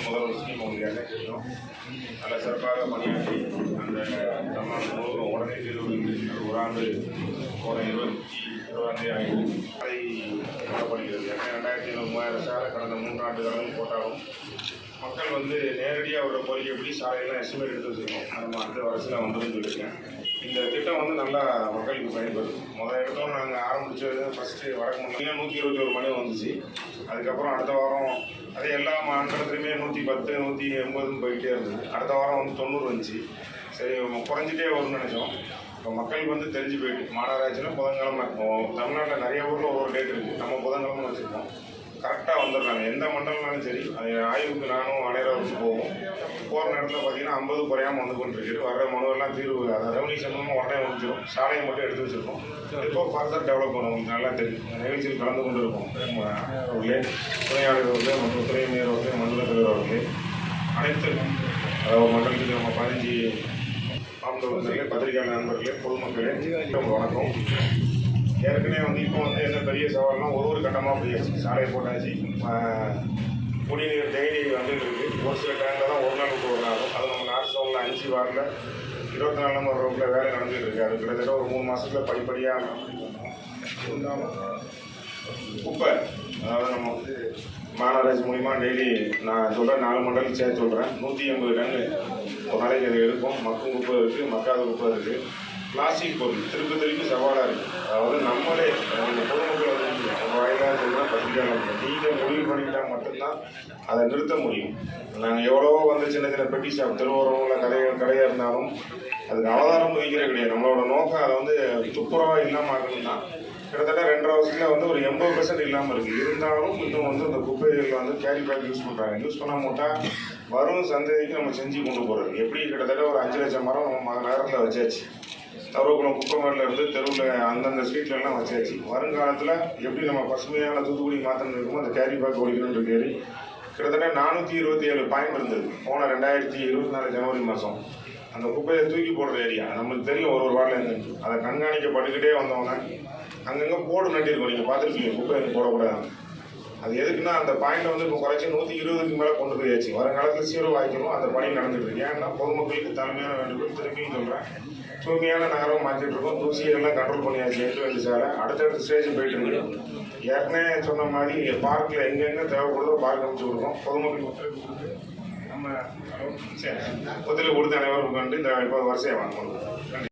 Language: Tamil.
முதல் ஸ்கீம் உங்களுக்கு என்ன தெரியும். நல்ல சிறப்பாக பணியாற்றி அந்த தமிழ்நாடு முழுவதும் உடனே தீர்வு ஒரு ஆண்டு போன 20 ஆண்டு அதை போடப்படுகிறது. ஏன்னா 2500-3000 சாலை கடந்த 3 ஆண்டுகளும் போட்டாலும் மக்கள் நேரடியாக அவரோட கோரிக்கைப்படி சாலையெல்லாம் எஸ்டிமேட் எடுத்து வச்சுருக்கோம். நம்ம அடுத்த வருஷத்தில் வந்துடும் சொல்லியிருக்கேன். இந்த திட்டம் நல்லா மக்களுக்கு பயன்படுது. முதல் இடத்துல நாங்கள் ஆரம்பித்தது ஃபஸ்ட்டு வடக்கு மண்டலம் 121 மணி வந்துச்சு. அதுக்கப்புறம் அடுத்த வாரம் அதே எல்லா மண்டலத்துலையுமே 110, 180 போயிட்டே இருந்தது. அடுத்த வாரம் 90 வந்துச்சு. சரி குறைஞ்சிட்டே வரும்னு நினச்சோம். இப்போ மக்களுக்கு தெரிஞ்சு போயிட்டு மாநகராட்சியில் புதன்கிழமை தமிழ்நாட்டில் நிறைய ஊரில் ஒவ்வொரு டேட் இருக்குது. நம்ம புதன்கிழமை வச்சுருக்கோம். கரெக்டாக வந்துடுறாங்க. எந்த மண்டலம்னாலும் சரி. அது ஆய்வுக்கு நானும் அனைவரும் போவோம். போகிற நேரத்தில் பார்த்தீங்கன்னா 50 குறையாமல் வந்து கொண்டிருக்கு. வர்ற மனுவெல்லாம் தீர்வு அதை ரெவன்யூ சம்பந்தமாக உடனே முடிச்சிடும். சாலையை மட்டும் எடுத்து வச்சுருக்கோம். இப்போ ஃபர்தர் டெவலப் பண்ண உங்களுக்கு நல்லா தெரியும். நிகழ்ச்சியில் கலந்து கொண்டு இருக்கோம். அவர்களே, துணையாளர் அவர்களே மற்றும் துணை மேயர் அவர்களே, மண்டல தலைவர் அவர்களே, அனைத்து அதாவது மண்டலத்துக்கு நம்ம 15 மாவட்ட பத்திரிகையாளர் நண்பர்களே, பொதுமக்களே வணக்கம். ஏற்கனவே இப்போ என்ன பெரிய சவால்னால் ஒரு கட்டமாக போயாச்சு. சாலையை போட்டாச்சு. குடிநீர் டெய்லி இருக்குது. ஒரு சில டைமில் தான் ஒரு நாள் விட்டு ஒரு நாளும். அது நம்ம நார்த் சவுண்டில் 5 வார்டில் 24 நம்பர் ரோட்டில் வேலை நடந்துகிட்டு இருக்குது. அது கிட்டத்தட்ட ஒரு 3 மாதத்தில் படிப்படியாக குப்பை அதாவது நம்ம மாநகராட்சி மூலிமா டெய்லி நான் சொல்கிறேன் 4 மண்டலம் சேர்த்து சொல்கிறேன். 180 டன்னு ஒரு நாளைக்கு அது எடுக்கும். மக்கும் குப்பை இருக்குது, மக்காத குப்பை இருக்குது. பிளாஸ்டிக் பொருள் திருப்பி சவாலாக இருக்குது. அதாவது நம்மளே நம்ம பொதுமக்கள் வாயிலாக சொல்கிறேன் பத்திரிகையாளர் நீங்கள் முடிவு பண்ணிக்கிட்டால் மட்டும்தான் அதை நிறுத்த முடியும். நாங்கள் எவ்வளவோ சின்ன சின்ன பெட்டி ஷாப் திருவோரங்களில் கடையாக இருந்தாலும் அதுக்கு அவதாரம் வைக்கிறது கிடையாது. நம்மளோட நோக்கம் அதை துப்புரவாக இல்லாமல் ஆகணும் தான். கிட்டத்தட்ட 2.5 வருஷத்தில் ஒரு 80% இல்லாமல் இருக்குது. இருந்தாலும் இன்னும் இந்த குப்பைகள் கேரி பேக் யூஸ் பண்ணுறாங்க. யூஸ் பண்ணால் மூட்டால் வரும் சந்ததிக்கு நம்ம செஞ்சு கொண்டு போகிறது. எப்படி கிட்டத்தட்ட ஒரு 5 லட்சம் மரம் நம்ம நேரத்தில் வச்சாச்சு. தவறுகுளம் குப்பை மேலே இருந்து தெருவில் அந்தந்த ஸ்ட்ரீட்லலாம் வச்சாச்சு. வருங்காலத்தில் எப்படி நம்ம பசுமையான தூத்துக்குடி மாத்திரம் இருக்குமோ அந்த கேரி பேக் ஒழிக்கணுன்ற பேர் கிட்டத்தட்ட 427 பாயிண்ட் இருந்தது போன 2024 ஜனவரி மாதம். அந்த குப்பையை தூக்கி போடுற ஏரியா நம்மளுக்கு தெரியும். ஒரு வார்டில் இருந்து அதை கண்காணிக்கப்பட்டுக்கிட்டே வந்தோன்னே அங்கங்கே போர்டு நட்டிருக்கோம். நீங்கள் பார்த்துருப்பீங்க குப்பை எனக்கு போடக்கூடாது. அது எதுக்குன்னா அந்த பாயிண்டை இப்போ குறைச்சி 120க்கு மேலே கொண்டு போயாச்சு. வருங்காலத்தில் 0 ஆக்கணும். அந்த பணி நடந்துட்டு இருக்கு. ஏன்னா பொதுமக்களுக்கு தலைமையான வேண்டுகோள் திரும்பியும் சொல்கிறேன். தூய்மையான நகரம் மாற்றிட்டு இருக்கோம். தூசியெல்லாம் கண்ட்ரோல் பண்ணியாச்சு. 8 சாலை அடுத்தடுத்த ஸ்டேஜ் போயிட்டு இருக்கு. ஏற்கனவே சொன்ன மாதிரி பார்க்கில் எங்கெங்கே தேவைப்படுதோ பார்க் அமைச்சு கொடுக்கும். பொதுமக்களுக்கு ஒத்துழைப்பு கொடுத்து நம்ம ஒத்துழைப்பு கொடுத்து அனைவரும் கண்டு இந்த இப்போ வரிசையை வாங்கணும்.